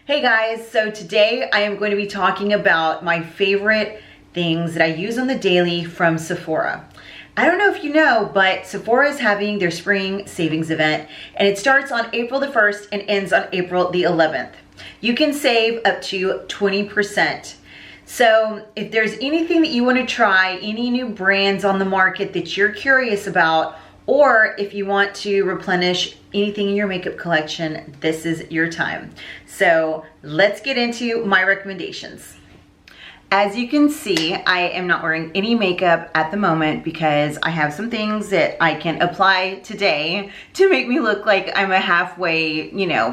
Hey guys, so today I am going to be talking about my favorite things that I use on the daily from Sephora. I don't know if you know, but Sephora is having their spring savings event and it starts on April the 1st and ends on April the 11th. You can save up to 20%. So if there's anything that you want to try, any new brands on the market that you're curious about, or if you want to replenish anything in your makeup collection, this is your time. So let's get into my recommendations. As you can see, I am not wearing any makeup at the moment because I have some things that I can apply today to make me look like I'm a halfway,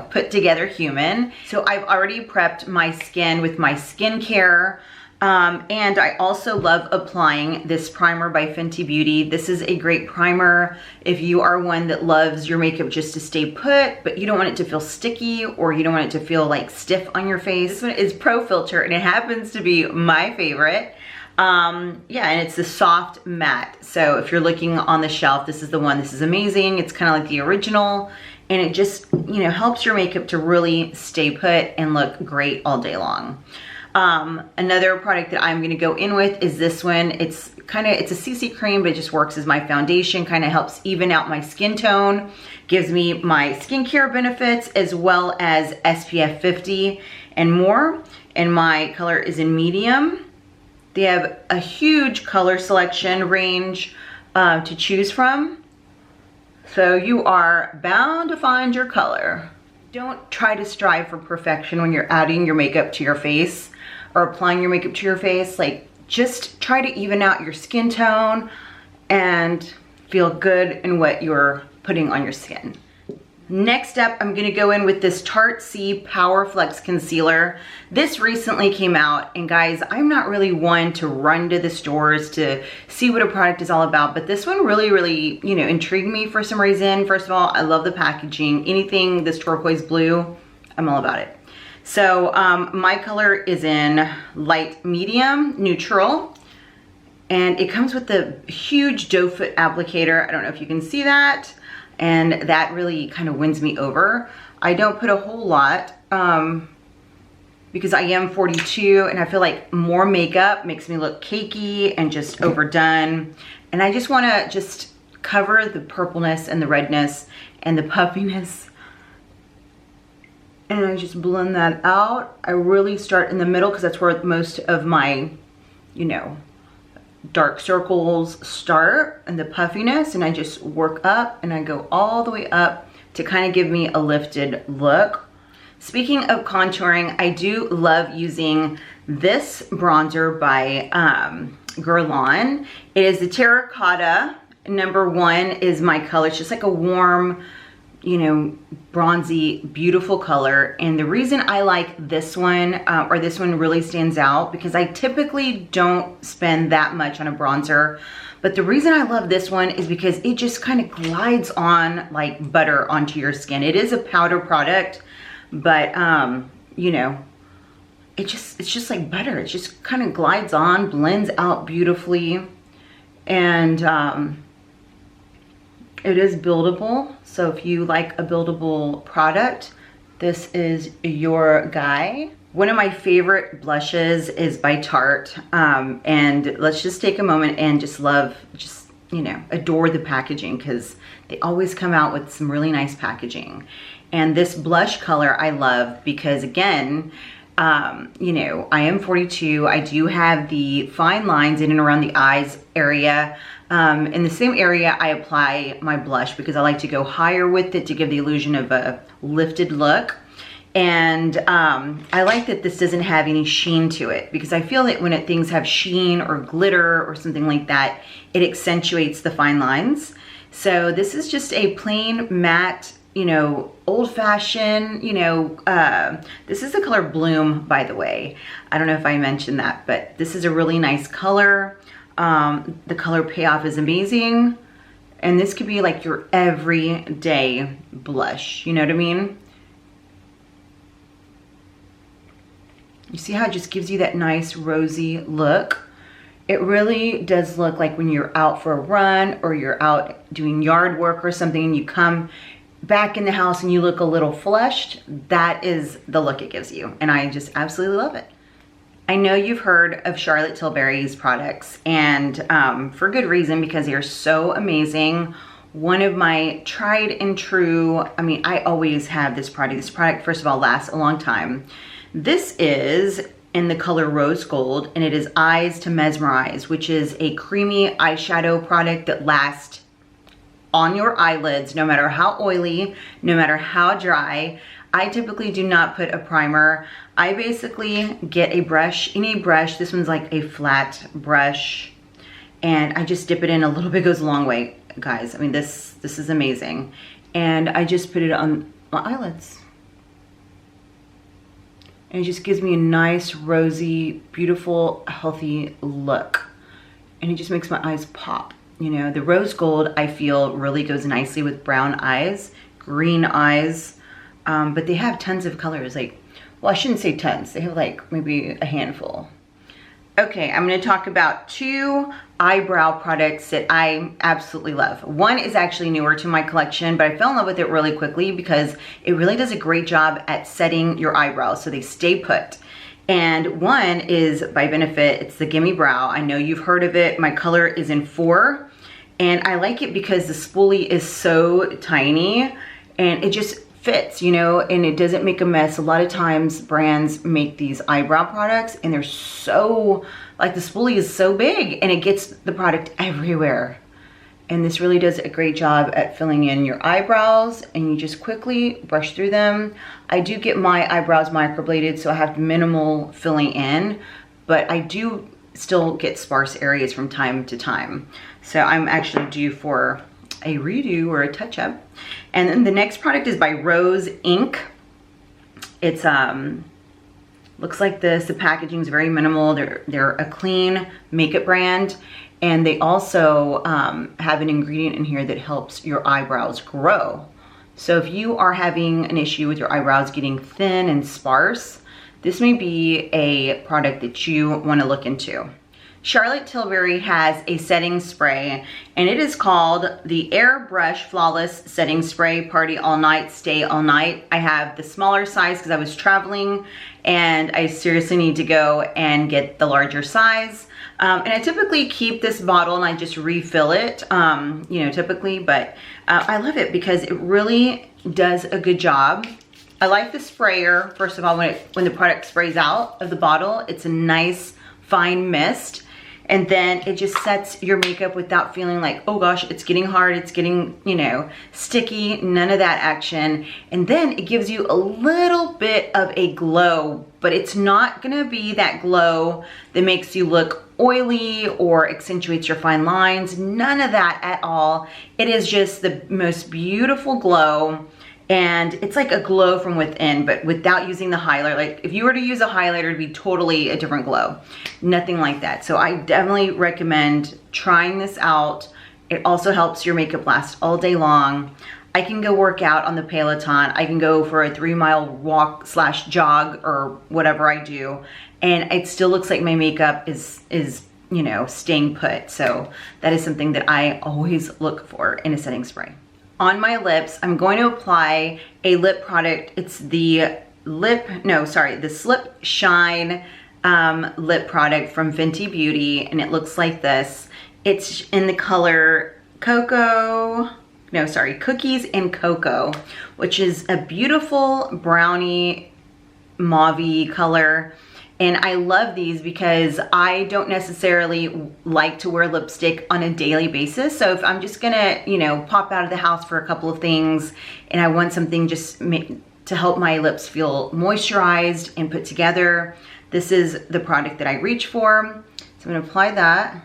put together human. So I've already prepped my skin with my skincare. And I also love applying this primer by Fenty Beauty. This is a great primer if you are one that loves your makeup just to stay put, but you don't want it to feel sticky or you don't want it to feel like stiff on your face. This one is Pro Filter and it happens to be my favorite. And it's the soft matte. So if you're looking on the shelf, this is the one. This is amazing. It's kind of like the original and it just, helps your makeup to really stay put and look great all day long. Another product that I'm gonna go in with is this one. It's a CC cream, but it just works as my foundation, kind of helps even out my skin tone, gives me my skincare benefits as well as SPF 50 and more. And my color is in medium. They have a huge color selection range to choose from. So you are bound to find your color. Don't try to strive for perfection when you're adding your makeup to your face or applying your makeup to your face. Like, just try to even out your skin tone and feel good in what you're putting on your skin. Next up, I'm gonna go in with this Tarte C Power Flex Concealer. This recently came out, and guys, I'm not really one to run to the stores to see what a product is all about, but this one really, intrigued me for some reason. First of all, I love the packaging. Anything this turquoise blue, I'm all about it. So my color is in light medium, neutral, and it comes with the huge doe foot applicator. I don't know if you can see that, and that really kind of wins me over. I don't put a whole lot because I am 42 and I feel like more makeup makes me look cakey and just overdone. And I just wanna just cover the purpleness and the redness and the puffiness. And I just blend that out. I really start in the middle because that's where most of my, dark circles start and the puffiness. And I just work up and I go all the way up to kind of give me a lifted look. Speaking of contouring, I do love using this bronzer by Guerlain. It is the Terracotta. Number 1 is my color. It's just like a warm, bronzy, beautiful color. And the reason I like this one, or this one really stands out, because I typically don't spend that much on a bronzer. But the reason I love this one is because it just kind of glides on like butter onto your skin. It is a powder product, but it's just like butter. It just kind of glides on, blends out beautifully. And it is buildable, so if you like a buildable product, this is your guy. One of my favorite blushes is by Tarte, and let's just take a moment and just adore the packaging because they always come out with some really nice packaging. And this blush color I love because, again, I am 42. I do have the fine lines in and around the eyes area. In the same area, I apply my blush because I like to go higher with it to give the illusion of a lifted look. And I like that this doesn't have any sheen to it because I feel that when things have sheen or glitter or something like that, it accentuates the fine lines. So this is just a plain matte, old-fashioned, this is the color Bloom, by the way. I don't know if I mentioned that, but this is a really nice color. The color payoff is amazing. And this could be like your everyday blush, you know what I mean? You see how it just gives you that nice rosy look? It really does look like when you're out for a run or you're out doing yard work or something and you come back in the house and you look a little flushed, that is the look it gives you. And I just absolutely love it. I know you've heard of Charlotte Tilbury's products, and for good reason, because they are so amazing. One of my tried and true, I mean, I always have this product. This product, first of all, lasts a long time. This is in the color Rose Gold, and it is Eyes to Mesmerize, which is a creamy eyeshadow product that lasts on your eyelids, no matter how oily, no matter how dry. I typically do not put a primer. I basically get a brush, any brush. This one's like a flat brush, and I just dip it in a little bit. Goes a long way, guys. I mean, this is amazing. And I just put it on my eyelids. And it just gives me a nice, rosy, beautiful, healthy look. And it just makes my eyes pop. You know, the rose gold, I feel, really goes nicely with brown eyes, green eyes, but they have tons of colors. Like, well, I shouldn't say tons. They have like maybe a handful. Okay, I'm gonna talk about two eyebrow products that I absolutely love. One is actually newer to my collection, but I fell in love with it really quickly because it really does a great job at setting your eyebrows so they stay put. And one is by Benefit. It's the Gimme Brow. I know you've heard of it. My color is in 4, and I like it because the spoolie is so tiny and it just fits, you know, and it doesn't make a mess. A lot of times brands make these eyebrow products and they're so, like, the spoolie is so big and it gets the product everywhere. And this really does a great job at filling in your eyebrows, and you just quickly brush through them. I do get my eyebrows microbladed, so I have minimal filling in, but I do still get sparse areas from time to time. So I'm actually due for a redo or a touch-up. And then the next product is by Rose Inc. It's looks like this. The packaging is very minimal. They're a clean makeup brand. And they also have an ingredient in here that helps your eyebrows grow. So if you are having an issue with your eyebrows getting thin and sparse, this may be a product that you want to look into. Charlotte Tilbury has a setting spray, and it is called the Airbrush Flawless Setting Spray Party All Night, Stay All Night. I have the smaller size because I was traveling and I seriously need to go and get the larger size. And I typically keep this bottle and I just refill it, you know, typically, but I love it because it really does a good job. I like the sprayer. First of all, when the product sprays out of the bottle, it's a nice fine mist. And then it just sets your makeup without feeling like, oh gosh, it's getting hard, it's getting, you know, sticky, none of that action. And then it gives you a little bit of a glow, but it's not gonna be that glow that makes you look oily or accentuates your fine lines. None of that at all. It is just the most beautiful glow. And it's like a glow from within, but without using the highlighter. Like if you were to use a highlighter, it'd be totally a different glow. Nothing like that. So I definitely recommend trying this out. It also helps your makeup last all day long. I can go work out on the Peloton. I can go for a 3-mile walk / jog or whatever I do. And it still looks like my makeup is, you know, staying put. So that is something that I always look for in a setting spray. On my lips, I'm going to apply a lip product. It's the Slip Shine lip product from Fenty Beauty, and it looks like this. It's in the color Cookies and Cocoa, which is a beautiful brownie mauve-y color. And I love these because I don't necessarily like to wear lipstick on a daily basis. So if I'm just gonna, you know, pop out of the house for a couple of things and I want something just to help my lips feel moisturized and put together, this is the product that I reach for. So I'm gonna apply that.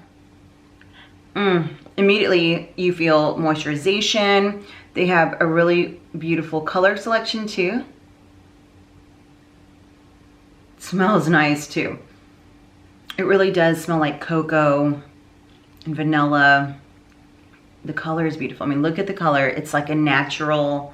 Immediately you feel moisturization. They have a really beautiful color selection too. Smells nice too. It really does smell like cocoa and vanilla. The color is beautiful. I mean, look at the color. It's like a natural,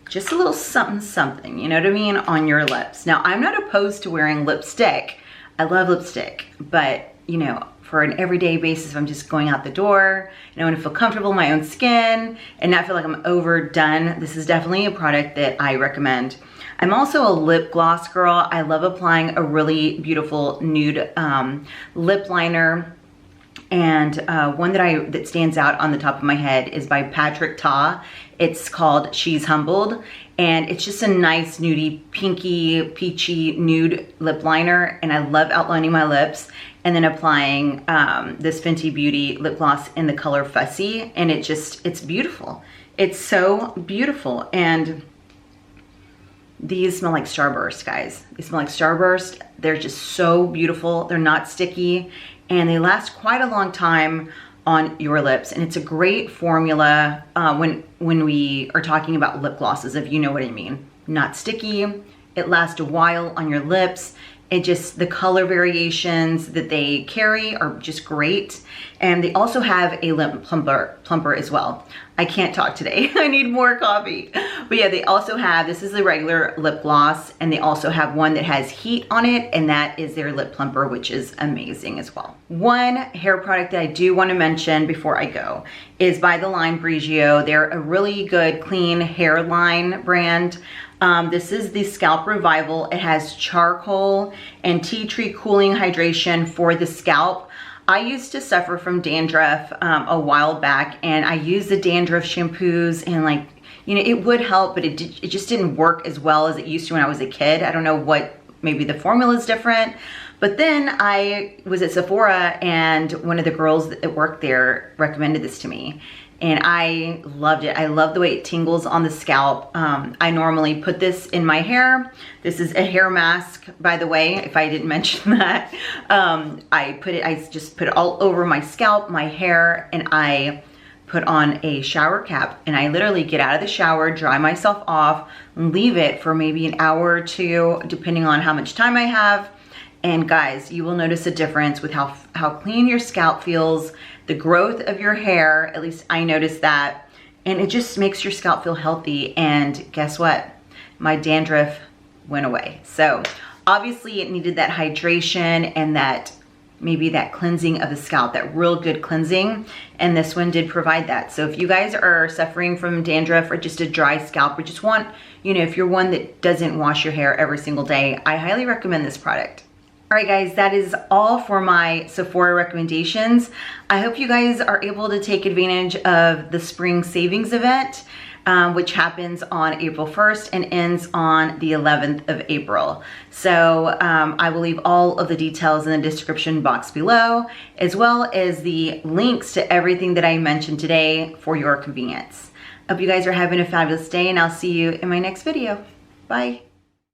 just a little something something, you know what I mean, on your lips. Now, I'm not opposed to wearing lipstick. I love lipstick, but you know, for an everyday basis, if I'm just going out the door and I want to feel comfortable in my own skin and not feel like I'm overdone, this is definitely a product that I recommend. I'm also a lip gloss girl. I love applying a really beautiful nude lip liner. And one that stands out on the top of my head is by Tarte. It's called She's Humbled, and it's just a nice nudie, pinky, peachy nude lip liner. And I love outlining my lips and then applying this Fenty Beauty lip gloss in the color Fussy, and it's beautiful. It's so beautiful. And these smell like Starburst, guys. They smell like Starburst. They're just so beautiful. They're not sticky, and they last quite a long time on your lips. And it's a great formula when we are talking about lip glosses, if you know what I mean. Not sticky, it lasts a while on your lips. It just, the color variations that they carry are just great. And they also have a lip plumper as well. I can't talk today. I need more coffee. But yeah, they also have, this is the regular lip gloss, and they also have one that has heat on it, and that is their lip plumper, which is amazing as well. One hair product that I do want to mention before I go is by the line Briogeo. They're a really good clean hairline brand. This is the Scalp Revival. It has charcoal and tea tree cooling hydration for the scalp. I used to suffer from dandruff a while back, and I used the dandruff shampoos, and like, you know, it would help, but it just didn't work as well as it used to when I was a kid. I don't know what, maybe the formula is different. But then I was at Sephora, and one of the girls that worked there recommended this to me. And I loved it. I love the way it tingles on the scalp. I normally put this in my hair. This is a hair mask, by the way, if I didn't mention that. I just put it all over my scalp, my hair, and I put on a shower cap. And I literally get out of the shower, dry myself off, and leave it for maybe an hour or two, depending on how much time I have. And guys, you will notice a difference with how clean your scalp feels, the growth of your hair, at least I noticed that, and it just makes your scalp feel healthy. And guess what? My dandruff went away. So obviously it needed that hydration and maybe that cleansing of the scalp, that real good cleansing, and this one did provide that. So if you guys are suffering from dandruff or just a dry scalp, or just want, you know, if you're one that doesn't wash your hair every single day, I highly recommend this product. All right, guys, that is all for my Sephora recommendations. I hope you guys are able to take advantage of the Spring Savings Event, which happens on April 1st and ends on the 11th of April. So I will leave all of the details in the description box below, as well as the links to everything that I mentioned today for your convenience. Hope you guys are having a fabulous day, and I'll see you in my next video. Bye.